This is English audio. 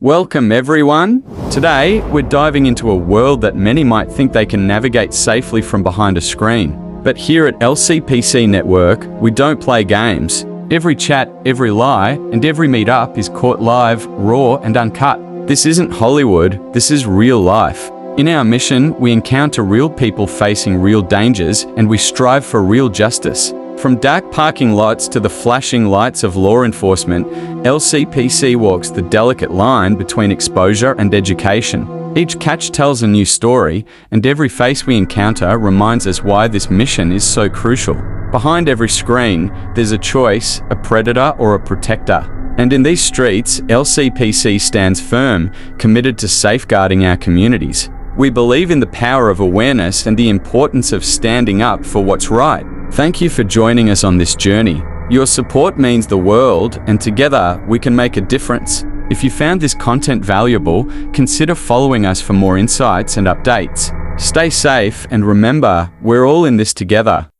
Welcome everyone! Today, we're diving into a world that many might think they can navigate safely from behind a screen. But here at LCPC Network, we don't play games. Every chat, every lie, and every meet-up is caught live, raw, and uncut. This isn't Hollywood, this is real life. In our mission, we encounter real people facing real dangers, and we strive for real justice. From dark parking lots to the flashing lights of law enforcement, LCPC walks the delicate line between exposure and education. Each catch tells a new story, and every face we encounter reminds us why this mission is so crucial. Behind every screen, there's a choice, a predator or a protector. And in these streets, LCPC stands firm, committed to safeguarding our communities. We believe in the power of awareness and the importance of standing up for what's right. Thank you for joining us on this journey. Your support means the world, and together we can make a difference. If you found this content valuable, consider following us for more insights and updates. Stay safe, and remember, we're all in this together.